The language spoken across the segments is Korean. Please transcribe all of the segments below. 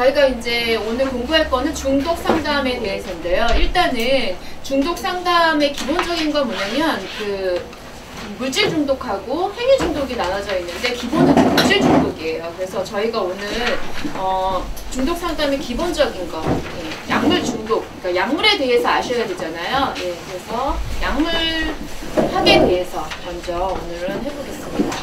저희가 이제 오늘 공부할 거는 중독 상담에 대해서인데요. 일단은 중독 상담의 기본적인 건 뭐냐면 물질 중독하고 행위 중독이 나눠져 있는데 기본은 물질 중독이에요. 그래서 저희가 오늘 중독 상담의 기본적인 거, 약물 중독, 그러니까 약물에 대해서 아셔야 되잖아요. 그래서 약물학에 대해서 먼저 오늘은 해보겠습니다.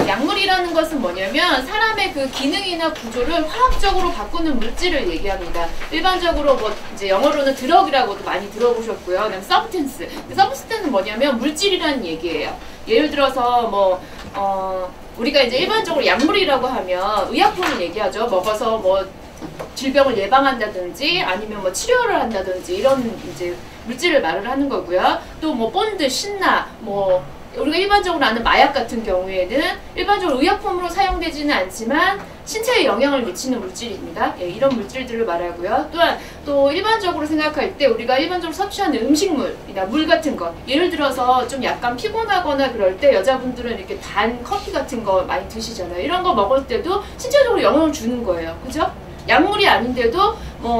약물이라는 것은 뭐냐면 사람의 그 기능이나 구조를 화학적으로 바꾸는 물질을 얘기합니다. 일반적으로 뭐 이제 영어로는 드럭이라고도 많이 들어보셨고요. 그다음 서브스텐스. 서브스텐스는 뭐냐면 물질이라는 얘기예요. 예를 들어서 우리가 이제 일반적으로 약물이라고 하면 의약품을 얘기하죠. 먹어서 뭐 질병을 예방한다든지 아니면 뭐 치료를 한다든지 이런 이제 물질을 말을 하는 거고요. 또 뭐 본드, 신나, 우리가 일반적으로 아는 마약 같은 경우에는 일반적으로 의약품으로 사용되지는 않지만 신체에 영향을 미치는 물질입니다. 이런 물질들을 말하고요. 또한 또 일반적으로 생각할 때 우리가 일반적으로 섭취하는 음식물이나 물 같은 것, 예를 들어서 좀 약간 피곤하거나 그럴 때 여자분들은 이렇게 단 커피 같은 거 많이 드시잖아요. 이런 거 먹을 때도 신체적으로 영향을 주는 거예요. 그죠? 약물이 아닌데도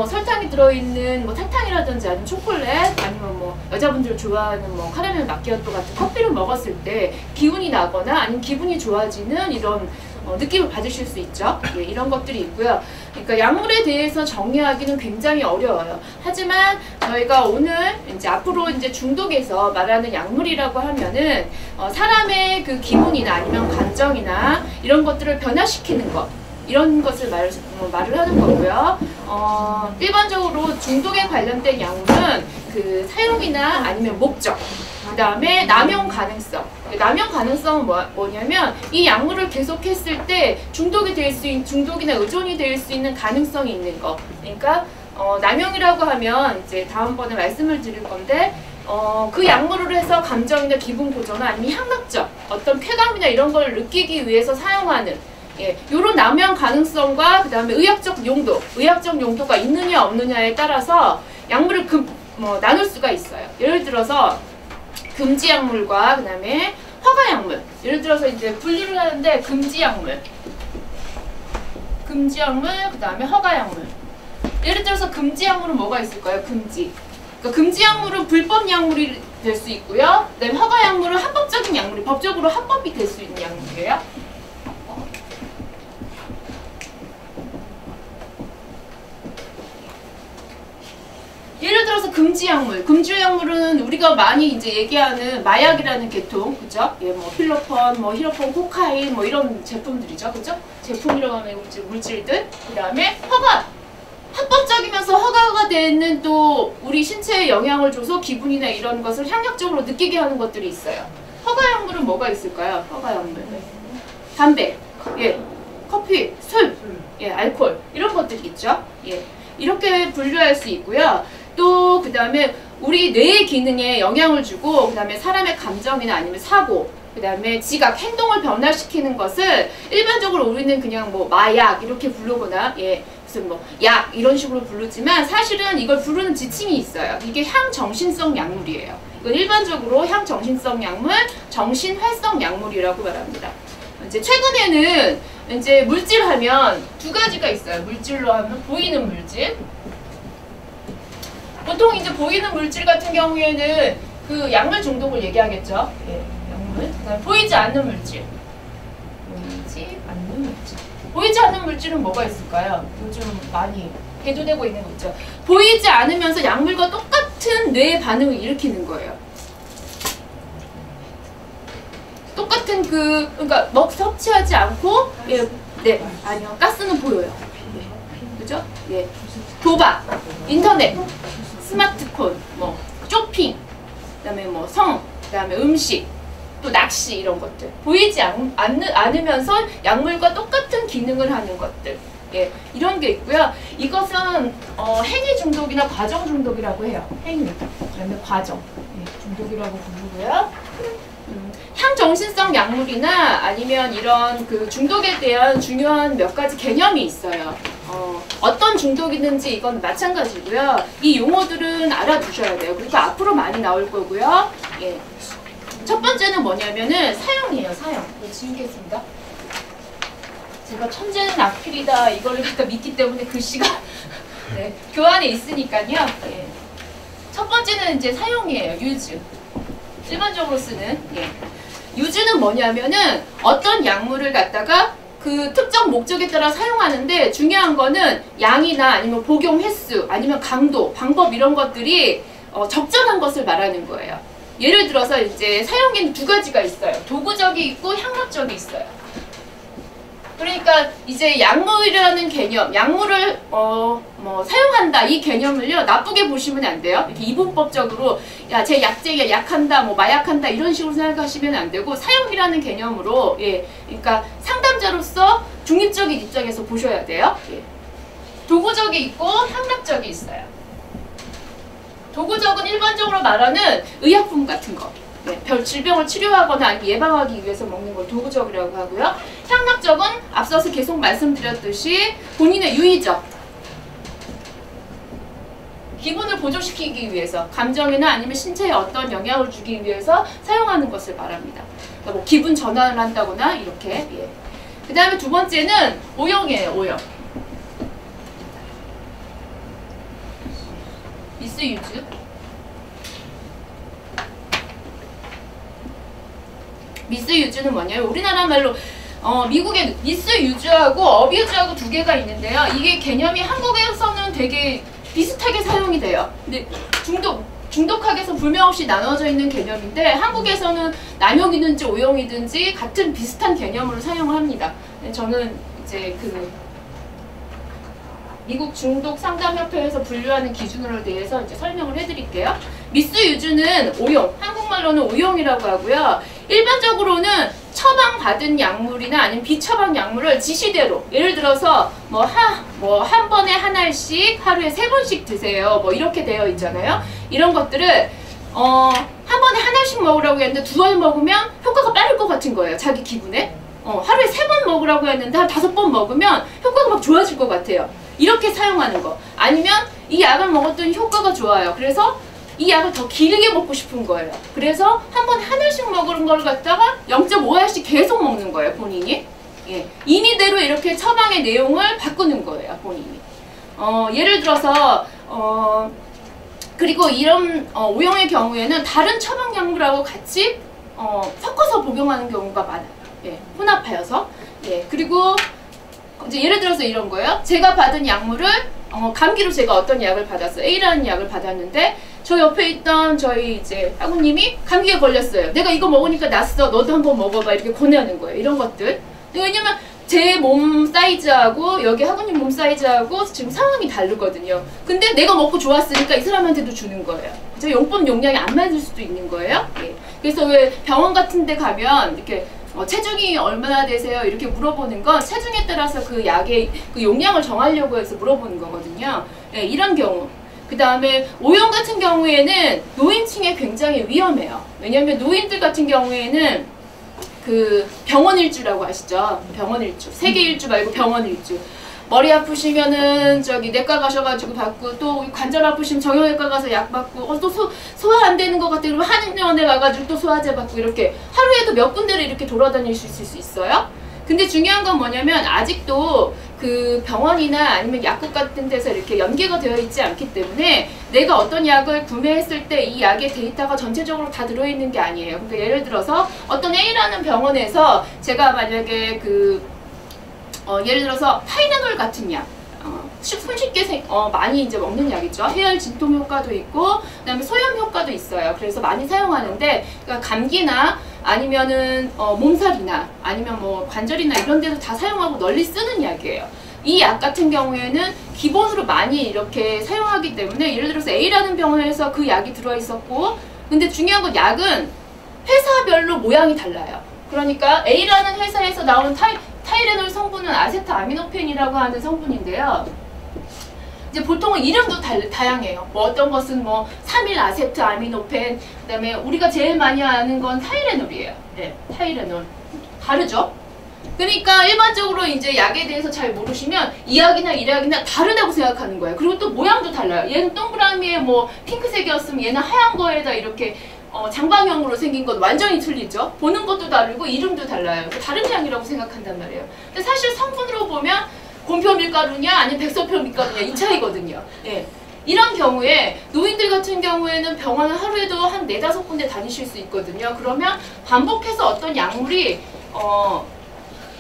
설탕이 들어있는 사탕이라든지 아니면 초콜릿 아니면 여자분들 좋아하는 카라멜 마키아토 같은 커피를 먹었을 때 기운이 나거나 아니면 기분이 좋아지는 이런 느낌을 받으실 수 있죠. 이런 것들이 있고요. 그러니까 약물에 대해서 정의하기는 굉장히 어려워요. 하지만 저희가 오늘 이제 앞으로 이제 중독에서 말하는 약물이라고 하면은 사람의 그 기분이나 아니면 감정이나 이런 것들을 변화시키는 것, 이런 것을 말을 하는 거고요. 일반적으로 중독에 관련된 약물은 그 사용이나 아니면 목적, 그 다음에 남용 가능성. 남용 가능성은 뭐냐면 이 약물을 계속 했을 때 중독이나 의존이 될 수 있는 가능성이 있는 거. 그러니까 남용이라고 하면 이제 다음번에 말씀을 드릴 건데 그 약물을 해서 감정이나 기분 고조나 아니면 향락적 어떤 쾌감이나 이런 걸 느끼기 위해서 사용하는 요런 남용 가능성과 그 다음에 의학적 용도가 있느냐 없느냐에 따라서 약물을 나눌 수가 있어요. 예를 들어서 금지 약물과 그 다음에 허가 약물. 예를 들어서 이제 분류를 하는데 금지 약물, 그 다음에 허가 약물. 예를 들어서 금지 약물은 뭐가 있을까요? 그러니까 금지 약물은 불법 약물이 될 수 있고요. 그 다음에 허가 약물은 합법적인 약물이 법적으로 합법이 될 수 있는 약물이에요. 예를 들어서 금지 약물은 우리가 많이 이제 얘기하는 마약이라는 계통, 그죠? 필로폰, 히로폰, 코카인, 이런 제품들이죠, 그죠? 제품이라고 하면 물질들. 그 다음에 합법적이면서 허가가 되는 또 우리 신체에 영향을 줘서 기분이나 이런 것을 향락적으로 느끼게 하는 것들이 있어요. 허가 약물은 뭐가 있을까요? 허가 약물. 담배, 커피, 술, 알코올, 이런 것들이 있죠. 이렇게 분류할 수 있고요. 또 그 다음에 우리 뇌의 기능에 영향을 주고 그 다음에 사람의 감정이나 아니면 사고, 그 다음에 지각, 행동을 변화시키는 것을 일반적으로 우리는 그냥 마약 이렇게 부르거나 무슨 약 이런 식으로 부르지만 사실은 이걸 부르는 지침이 있어요. 이게 향정신성 약물이에요. 이건 일반적으로 향정신성 약물, 정신활성 약물이라고 말합니다. 이제 최근에는 이제 물질 하면 두 가지가 있어요. 물질로 하면 보이는 물질. 보통 이제 보이는 물질 같은 경우에는 그 약물 중독을 얘기하겠죠. 약물. 그다음에 보이지 않는 물질. 보이지 않는 물질은 뭐가 있을까요? 요즘 많이 대두되고 있는 거 있죠. 보이지 않으면서 약물과 똑같은 뇌의 반응을 일으키는 거예요. 똑같은 그러니까 섭취하지 않고, 아니요, 가스는 보여요. 그죠? 도박, 인터넷, 스마트폰, 쇼핑, 그다음에 그다음에 음식, 또 낚시 이런 것들. 보이지 않으면서 약물과 똑같은 기능을 하는 것들. 이런 게 있고요. 이것은 행위 중독이나 과정 중독이라고 해요. 행위, 그다음에 과정 중독이라고 부르고요. 향정신성 약물이나 아니면 이런 그 중독에 대한 중요한 몇 가지 개념이 있어요. 어떤 중독이든지 이건 마찬가지고요. 이 용어들은 알아두셔야 돼요. 그리고 앞으로 많이 나올 거고요. 첫 번째는 뭐냐면은 사용이에요. 사용. 지우겠습니다. 제가 천재는 악필이다 이걸 갖다 믿기 때문에 글씨가 네, 교환에 있으니까요. 예. 첫 번째는 이제 사용이에요. 유즈. 일반적으로 쓰는. 예. 유즈는 뭐냐면은 어떤 약물을 갖다가 그 특정 목적에 따라 사용하는데 중요한 거는 양이나 아니면 복용 횟수 아니면 강도, 방법 이런 것들이 적절한 것을 말하는 거예요. 예를 들어서 이제 사용에는 두 가지가 있어요. 도구적이 있고 향락적이 있어요. 그러니까 이제 약물이라는 개념, 약물을 사용한다 이 개념을요 나쁘게 보시면 안 돼요. 이렇게 이분법적으로 야 제 약제야 약한다, 뭐 마약한다 이런 식으로 생각하시면 안 되고 사용이라는 개념으로 예, 그러니까 상담자로서 중립적인 입장에서 보셔야 돼요. 예. 도구적이 있고 향락적이 있어요. 도구적은 일반적으로 말하는 의약품 같은 거. 네, 별 질병을 치료하거나 아니면 예방하기 위해서 먹는 걸 도구적이라고 하고요. 향락적은 앞서서 계속 말씀드렸듯이 본인의 유의적, 기분을 보조시키기 위해서, 감정이나 아니면 신체에 어떤 영향을 주기 위해서 사용하는 것을 말합니다. 그러니까 뭐 기분 전환을 한다거나 이렇게. 예. 그 다음에 두 번째는 오형이에요. 오형. 미스유즈. 미스유즈는 뭐냐면 우리나라 말로 미국에 미스유즈하고 어뷰즈하고 두 개가 있는데요. 이게 개념이 한국에서는 되게 비슷하게 사용이 돼요. 근데 중독학에서 불명 없이 나눠져 있는 개념인데 한국에서는 남용이든지 오용이든지 같은 비슷한 개념으로 사용을 합니다. 저는 이제 그 미국 중독상담협회에서 분류하는 기준으로 대해서 이제 설명을 해드릴게요. 미스유즈는 오용, 한국말로는 오용이라고 하고요. 일반적으로는 처방받은 약물이나 아니면 비처방 약물을 지시대로, 예를 들어서 한 번에 한 알씩 하루에 3번씩 드세요. 뭐 이렇게 되어 있잖아요. 이런 것들을 한 번에 한 알씩 먹으라고 했는데 2알 먹으면 효과가 빠를 것 같은 거예요. 자기 기분에. 하루에 3번 먹으라고 했는데 한 5번 먹으면 효과가 막 좋아질 것 같아요. 이렇게 사용하는 거. 아니면 이 약을 먹었더니 효과가 좋아요. 그래서 이 약을 더 길게 먹고 싶은 거예요. 그래서 한 번에 한 알씩 먹은 걸 갖다가 0.5알씩 계속 먹는 거예요, 본인이. 예. 임의대로 이렇게 처방의 내용을 바꾸는 거예요, 본인이. 예를 들어서 그리고 이런 오용의 경우에는 다른 처방 약물하고 같이 섞어서 복용하는 경우가 많아요. 예. 혼합하여서. 예. 그리고 이제 예를 들어서 이런 거예요. 제가 받은 약물을 감기로 제가 어떤 약을 받았어요. A라는 약을 받았는데 저 옆에 있던 저희 이제 학우님이 감기에 걸렸어요. 내가 이거 먹으니까 낫어. 너도 한번 먹어봐. 이렇게 권하는 거예요. 이런 것들. 왜냐면 제 몸 사이즈하고 여기 학우님 몸 사이즈하고 지금 상황이 다르거든요. 근데 내가 먹고 좋았으니까 이 사람한테도 주는 거예요. 저 용법 용량이 안 맞을 수도 있는 거예요. 예. 그래서 왜 병원 같은 데 가면 이렇게 체중이 얼마나 되세요? 이렇게 물어보는 건 체중에 따라서 그 약의 그 용량을 정하려고 해서 물어보는 거거든요. 예, 이런 경우. 그 다음에 오용 같은 경우에는 노인층에 굉장히 위험해요. 왜냐하면 노인들 같은 경우에는 그 병원 일주라고 아시죠? 병원 일주. 세계 일주 말고 병원 일주. 머리 아프시면은 저기 내과 가셔가지고 받고, 또 관절 아프시면 정형외과 가서 약 받고, 또 소화 안 되는 것 같아 그러면 한의원에 가가지고 또 소화제 받고, 이렇게 하루에도 몇 군데를 이렇게 돌아다닐 수 있을 수 있어요. 근데 중요한 건 뭐냐면 아직도 그 병원이나 아니면 약국 같은 데서 이렇게 연계가 되어 있지 않기 때문에 내가 어떤 약을 구매했을 때 이 약의 데이터가 전체적으로 다 들어있는 게 아니에요. 그러니까 예를 들어서 어떤 A라는 병원에서 제가 만약에 예를 들어서 타이레놀 같은 약, 손쉽게 많이 이제 먹는 약이죠. 해열 진통 효과도 있고, 그다음에 소염 효과도 있어요. 그래서 많이 사용하는데, 그러니까 감기나 아니면은 몸살이나 아니면 뭐 관절이나 이런 데도 다 사용하고 널리 쓰는 약이에요. 이 약 같은 경우에는 기본으로 많이 이렇게 사용하기 때문에, 예를 들어서 A라는 병원에서 그 약이 들어있었고, 근데 중요한 건 약은 회사별로 모양이 달라요. 그러니까 A라는 회사에서 나온 타이레놀 성분은 아세트아미노펜이라고 하는 성분인데요. 이제 보통은 이름도 다양해요. 뭐 어떤 것은 뭐 3일 아세트아미노펜, 그다음에 우리가 제일 많이 아는 건 타이레놀이에요. 네, 타이레놀. 다르죠? 그러니까 일반적으로 이제 약에 대해서 잘 모르시면 이 약이나 이 약이나 다르다고 생각하는 거예요. 그리고 또 모양도 달라요. 얘는 동그라미에 뭐 핑크색이었으면 얘는 하얀 거에다 이렇게 장방형으로 생긴 건 완전히 틀리죠. 보는 것도 다르고 이름도 달라요. 다른 향이라고 생각한단 말이에요. 근데 사실 성분으로 보면 곰표 밀가루냐 아니면 백설표 밀가루냐 이 차이거든요. 예. 이런 경우에 노인들 같은 경우에는 병원을 하루에도 한 4-5군데 다니실 수 있거든요. 그러면 반복해서 어떤 약물이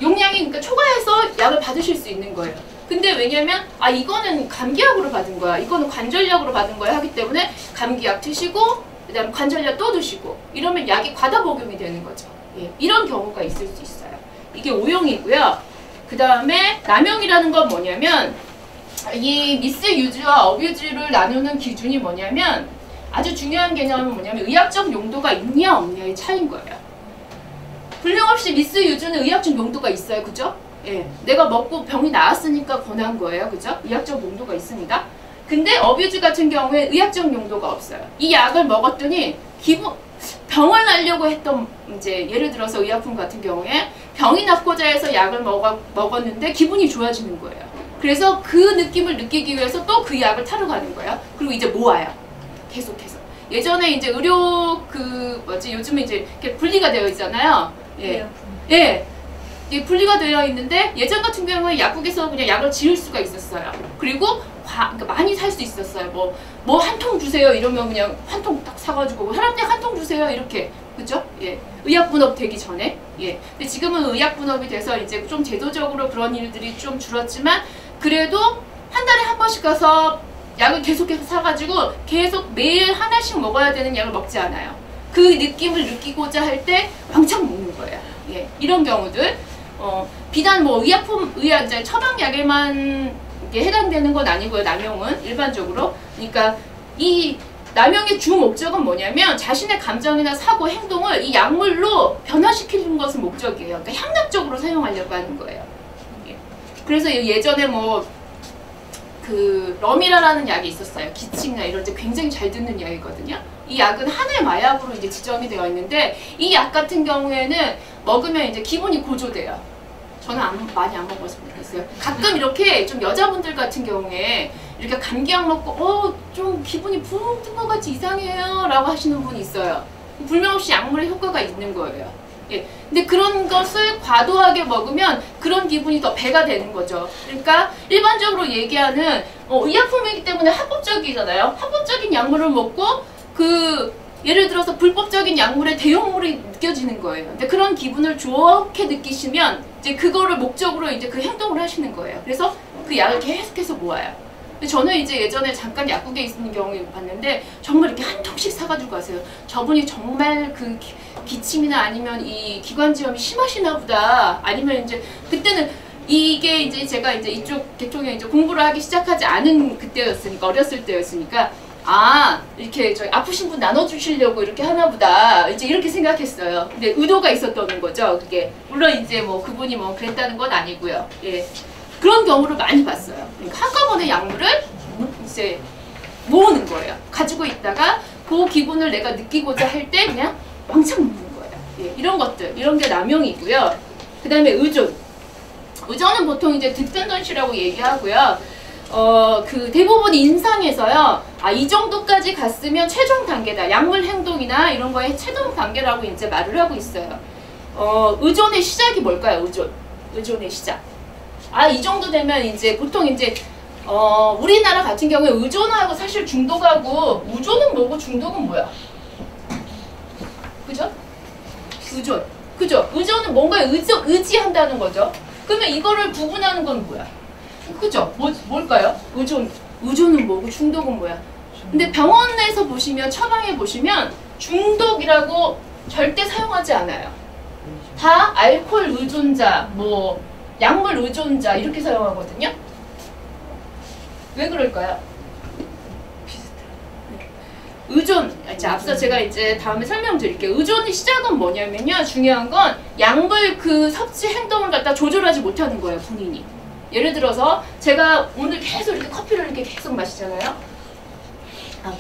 용량이 그러니까 초과해서 약을 받으실 수 있는 거예요. 근데 왜냐면 이거는 감기약으로 받은 거야, 이거는 관절약으로 받은 거야 하기 때문에 감기약 드시고 그다음 관절약 또 드시고 이러면 약이 과다 복용이 되는 거죠. 예, 이런 경우가 있을 수 있어요. 이게 오용이고요. 그 다음에 남용이라는 건 뭐냐면 이 미스유즈와 업유즈를 나누는 기준이 뭐냐면 아주 중요한 개념은 뭐냐면 의학적 용도가 있냐 없냐의 차이인 거예요. 불명없이 미스유즈는 의학적 용도가 있어요. 그죠? 예, 내가 먹고 병이 나았으니까 권한 거예요. 그죠? 의학적 용도가 있습니다. 근데 어뷰즈 같은 경우에 의학적 용도가 없어요. 이 약을 먹었더니 병을 날려고 했던 이제 예를 들어서 의약품 같은 경우에 병이 낫고자 해서 약을 먹었는데 기분이 좋아지는 거예요. 그래서 그 느낌을 느끼기 위해서 또 그 약을 타러 가는 거예요. 그리고 이제 모아요. 계속해서. 예전에 이제 의료 요즘에 이제 이렇게 분리가 되어 있잖아요. 예. 예. 이게 분리가 되어 있는데 예전 같은 경우에 약국에서 그냥 약을 지을 수가 있었어요. 그리고 그러니까 많이 살 수 있었어요. 뭐 한 통 주세요 이러면 그냥 한 통 딱 사가지고 혈압약 한 통 주세요 이렇게. 그죠? 예. 의약분업 되기 전에. 예. 근데 지금은 의약분업이 돼서 이제 좀 제도적으로 그런 일들이 좀 줄었지만 그래도 한 달에 한 번씩 가서 약을 계속해서 사가지고 계속 매일 하나씩 먹어야 되는 약을 먹지 않아요. 그 느낌을 느끼고자 할 때 왕창 먹는 거예요. 예. 이런 경우들. 비단 뭐 이제 처방약에만 해당되는 건 아니고요. 남용은 일반적으로. 그러니까 이 남용의 주 목적은 뭐냐면 자신의 감정이나 사고, 행동을 이 약물로 변화시키는 것을 목적이에요. 그러니까 향락적으로 사용하려고 하는 거예요. 예. 그래서 예전에 러미라라는 약이 있었어요. 기침이나 이럴 때 굉장히 잘 듣는 약이거든요. 이 약은 하나의 마약으로 이제 지정이 되어 있는데 이 약 같은 경우에는 먹으면 이제 기분이 고조돼요. 저는 많이 안 먹어서 모르겠어요. 가끔 이렇게 좀 여자분들 같은 경우에 이렇게 감기약 먹고 좀 기분이 붕 뜬 것 같이 이상해요 라고 하시는 분이 있어요. 불명없이 약물의 효과가 있는 거예요. 예. 근데 그런 것을 과도하게 먹으면 그런 기분이 더 배가 되는 거죠. 그러니까 일반적으로 얘기하는 의약품이기 때문에 합법적이잖아요. 합법적인 약물을 먹고 예를 들어서 불법적인 약물의 대용물이 느껴지는 거예요. 근데 그런 기분을 좋게 느끼시면 이제 그거를 목적으로 이제 그 행동을 하시는 거예요. 그래서 그 약을 계속해서 모아요. 근데 저는 이제 예전에 잠깐 약국에 있는 경우에 봤는데 정말 이렇게 한 통씩 사가지고 가세요. 저분이 정말 그 기침이나 아니면 이 기관지염이 심하시나 보다. 아니면 이제 그때는 이게 이제 제가 이제 이쪽 계통에 이제 공부를 하기 시작하지 않은 그때였으니까 어렸을 때였으니까 이렇게 아프신 분 나눠주시려고 이렇게 하나 보다. 이제 이렇게 생각했어요. 근데 의도가 있었던 거죠. 그게. 물론 이제 그분이 그랬다는 건 아니고요. 예. 그런 경우를 많이 봤어요. 그러니까 한꺼번에 약물을 이제 모으는 거예요. 가지고 있다가 그 기분을 내가 느끼고자 할 때 그냥 왕창 먹는 거예요. 예. 이런 것들. 이런 게 남용이고요. 그 다음에 의존. 의존은 보통 이제 득텐던시라고 얘기하고요. 대부분 임상에서요, 이 정도까지 갔으면 최종 단계다. 약물 행동이나 이런 거에 최종 단계라고 이제 말을 하고 있어요. 의존의 시작이 뭘까요? 의존의 시작. 이 정도 되면 이제 보통 이제, 우리나라 같은 경우에 의존하고 사실 중독하고, 의존은 뭐고 중독은 뭐야? 그죠? 의존. 그죠? 의존은 뭔가에 의지한다는 거죠. 그러면 이거를 구분하는 건 뭐야? 그죠? 뭘까요? 의존은 뭐고 중독은 뭐야? 근데 병원에서 보시면 처방에 보시면 중독이라고 절대 사용하지 않아요. 다 알코올 의존자, 약물 의존자 이렇게 사용하거든요. 왜 그럴까요? 의존, 앞서 제가 이제 다음에 설명드릴게요. 의존의 시작은 뭐냐면요. 중요한 건 약물 섭취 행동을 갖다 조절하지 못하는 거예요, 본인이. 예를 들어서 제가 오늘 계속 이렇게 커피를 이렇게 계속 마시잖아요.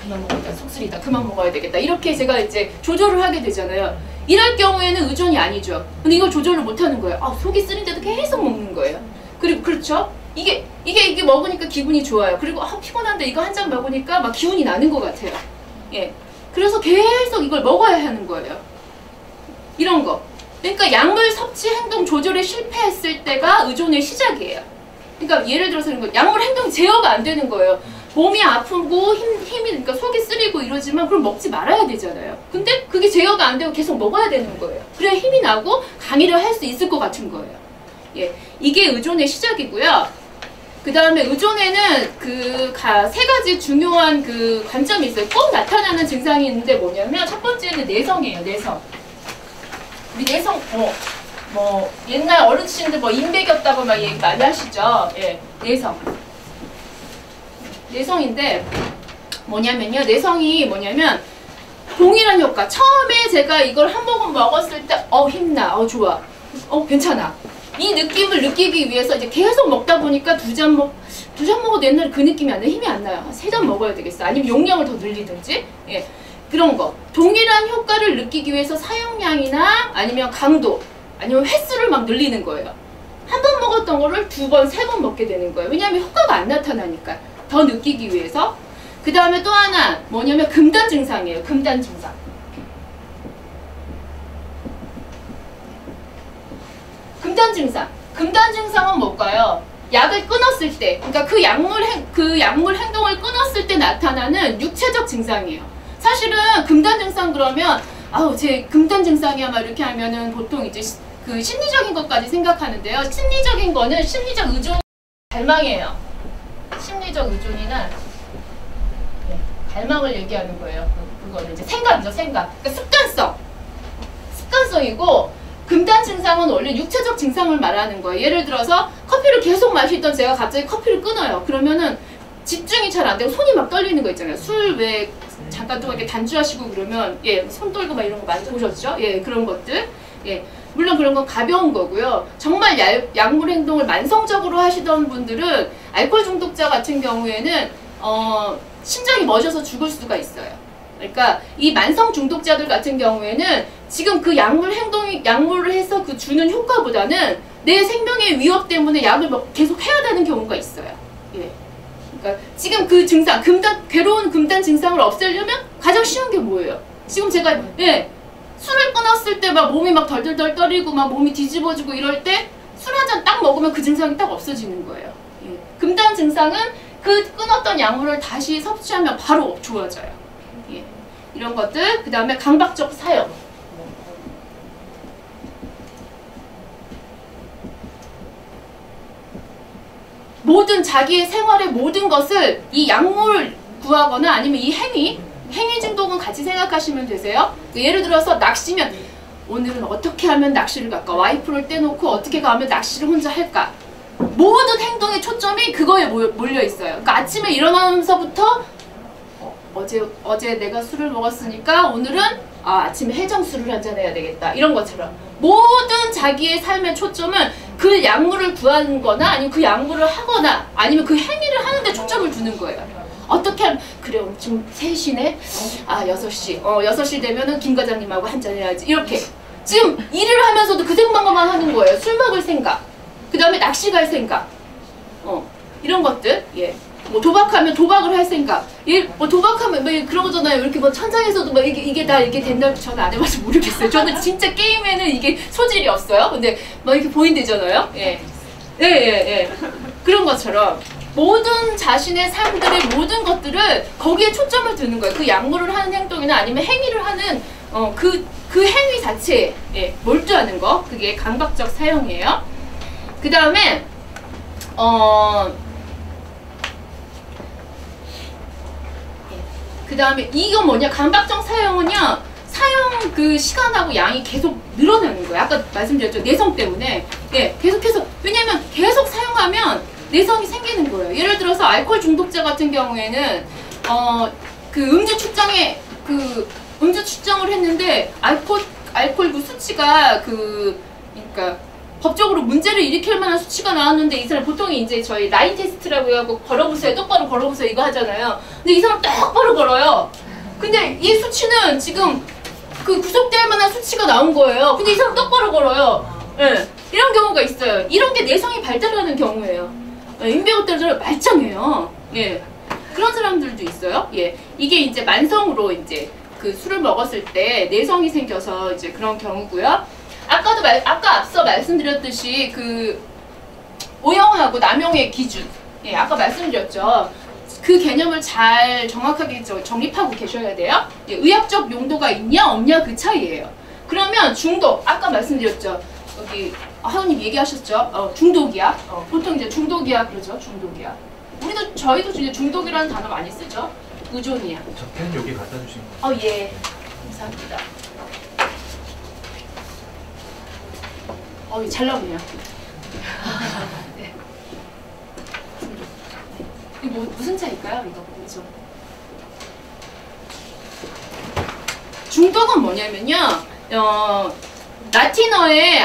그만 먹겠다. 속쓰리다. 그만 먹어야 되겠다. 이렇게 제가 이제 조절을 하게 되잖아요. 이럴 경우에는 의존이 아니죠. 근데 이걸 조절을 못하는 거예요. 속이 쓰린데도 계속 먹는 거예요. 그리고 그렇죠? 이게 먹으니까 기분이 좋아요. 그리고 피곤한데 이거 한 잔 먹으니까 막 기운이 나는 것 같아요. 예. 그래서 계속 이걸 먹어야 하는 거예요. 이런 거. 그러니까 약물 섭취 행동 조절에 실패했을 때가 의존의 시작이에요. 그러니까 예를 들어서 이런 거, 약물 행동이 제어가 안 되는 거예요. 몸이 아프고 힘이 그러니까 속이 쓰리고 이러지만 그럼 먹지 말아야 되잖아요. 근데 그게 제어가 안 되고 계속 먹어야 되는 거예요. 그래야 힘이 나고 강의를 할 수 있을 것 같은 거예요. 예, 이게 의존의 시작이고요. 그 다음에 의존에는 그 세 가지 중요한 그 관점이 있어요. 꼭 나타나는 증상이 있는데 뭐냐면 첫 번째는 내성이에요. 내성. 우리 내성 뭐 옛날 어르신들 뭐 인백이었다고 막 얘기 많이 하시죠. 예, 내성. 내성인데 뭐냐면요. 내성이 뭐냐면 동일한 효과. 처음에 제가 이걸 한 모금 먹었을 때 힘나, 좋아, 괜찮아. 이 느낌을 느끼기 위해서 이제 계속 먹다 보니까 두 잔 먹어도 옛날에 그 느낌이 안 나요. 힘이 안 나요. 3잔 먹어야 되겠어. 아니면 용량을 더 늘리든지. 예, 그런 거. 동일한 효과를 느끼기 위해서 사용량이나 아니면 강도 아니면 횟수를 막 늘리는 거예요. 한 번 먹었던 거를 2번, 3번 먹게 되는 거예요. 왜냐하면 효과가 안 나타나니까. 더 느끼기 위해서. 그 다음에 또 하나 뭐냐면 금단 증상이에요. 금단 증상. 금단 증상. 금단 증상은 뭘까요? 약을 끊었을 때, 그러니까 그 약물 행동을 끊었을 때 나타나는 육체적 증상이에요. 사실은 금단 증상 그러면 제 금단 증상이야 막 이렇게 하면은 보통 이제 그 심리적인 것까지 생각하는데요. 심리적인 거는 심리적 의존 갈망이에요. 심리적 의존이나 갈망을 얘기하는 거예요. 그거는 이제 생각이죠, 생각. 그러니까 습관성이고, 금단 증상은 원래 육체적 증상을 말하는 거예요. 예를 들어서 커피를 계속 마시던 제가 갑자기 커피를 끊어요. 그러면은 집중이 잘 안 되고 손이 막 떨리는 거 있잖아요. 술 왜 잠깐 동안 이렇게 단주하시고 그러면 손 떨고 막 이런 거 많이 보셨죠? 그런 것들. 물론 그런 건 가벼운 거고요. 정말 약물 행동을 만성적으로 하시던 분들은 알코올 중독자 같은 경우에는 심장이 멎어서 죽을 수가 있어요. 그러니까 이 만성 중독자들 같은 경우에는 지금 그 약물을 해서 그 주는 효과보다는 내 생명의 위협 때문에 약을 계속 해야 되는 경우가 있어요. 그러니까 지금 그 증상, 괴로운 금단 증상을 없애려면 가장 쉬운 게 뭐예요? 지금 제가 술을 끊었을 때 막 몸이 막 덜덜덜 떨리고 막 몸이 뒤집어지고 이럴 때 술 한 잔 딱 먹으면 그 증상이 딱 없어지는 거예요. 금단 증상은 그 끊었던 약물을 다시 섭취하면 바로 좋아져요. 이런 것들. 그 다음에 강박적 사용. 모든 자기의 생활의 모든 것을 이 약물을 구하거나 아니면 이 행위 중독은 같이 생각하시면 되세요. 예를 들어서 낚시면 오늘은 어떻게 하면 낚시를 갈까? 와이프를 떼놓고 어떻게 하면 낚시를 혼자 할까? 모든 행동의 초점이 그거에 몰려 있어요. 그러니까 아침에 일어나면서부터 어제 내가 술을 먹었으니까 오늘은 아침에 해장술을 한잔 해야 되겠다. 이런 것처럼 모든 자기의 삶의 초점은 그 약물을 구하는 거나 아니면 그 약물을 하거나 아니면 그 행위를 하는데 초점을 두는 거예요. 어떻게 하면 그래 오늘 지금 3시네? 6시 6시 되면은 김 과장님하고 한잔 해야지. 이렇게 지금 일을 하면서도 그 생각만 하는 거예요. 술 먹을 생각, 그 다음에 낚시 갈 생각, 이런 것들. 뭐 도박하면 도박을 할 생각. 뭐 도박하면 뭐 그런 거잖아요. 이렇게 뭐 천장에서도 뭐 이게 다 이렇게 된다. 저는 안 해봐서 모르겠어요. 저는 진짜 게임에는 이게 소질이 없어요. 근데 뭐 이렇게 보인대잖아요. 그런 것처럼 모든 자신의 삶들의 모든 것들을 거기에 초점을 두는 거예요. 그 약물을 하는 행동이나 아니면 행위를 하는 그 행위 자체에 몰두하는 거. 그게 강박적 사용이에요. 그 다음에 그 다음에 이거 뭐냐, 강박적 사용은요, 사용 그 시간하고 양이 계속 늘어나는 거예요. 아까 말씀드렸죠, 내성 때문에. 계속해서. 왜냐면 계속 사용하면 내성이 생기는 거예요. 예를 들어서 알코올 중독자 같은 경우에는 그 음주 측정을 했는데 알코올 그 수치가 그러니까 법적으로 문제를 일으킬 만한 수치가 나왔는데 이 사람 보통 이제 저희 라인 테스트라고 해갖고 걸어보세요, 똑바로 걸어보세요 이거 하잖아요. 근데 이 사람 똑바로 걸어요. 근데 이 수치는 지금 그 구속될 만한 수치가 나온 거예요. 근데 이 사람 똑바로 걸어요. 이런 경우가 있어요. 이런 게 내성이 발달하는 경우예요. 인베고들은 말짱해요. 그런 사람들도 있어요. 이게 이제 만성으로 이제 그 술을 먹었을 때 내성이 생겨서 이제 그런 경우고요. 아까 앞서 말씀드렸듯이 그 오형하고 남용의 기준, 예, 아까 말씀드렸죠. 그 개념을 잘 정확하게 정립하고 계셔야 돼요. 예, 의학적 용도가 있냐 없냐 그 차이예요. 그러면 중독, 아까 말씀드렸죠. 여기 하우님 얘기하셨죠. 중독이야. 보통 이제 중독이야 그러죠. 중독이야. 저희도 이제 중독이라는 단어 많이 쓰죠. 의존이야. 저 펜 여기 갖다 주신 거. 예. 감사합니다. 잘 나오네요. 네. 중독. 네. 이거 무슨 차일까요? 이거 그죠? 중독은 뭐냐면요. 라틴어의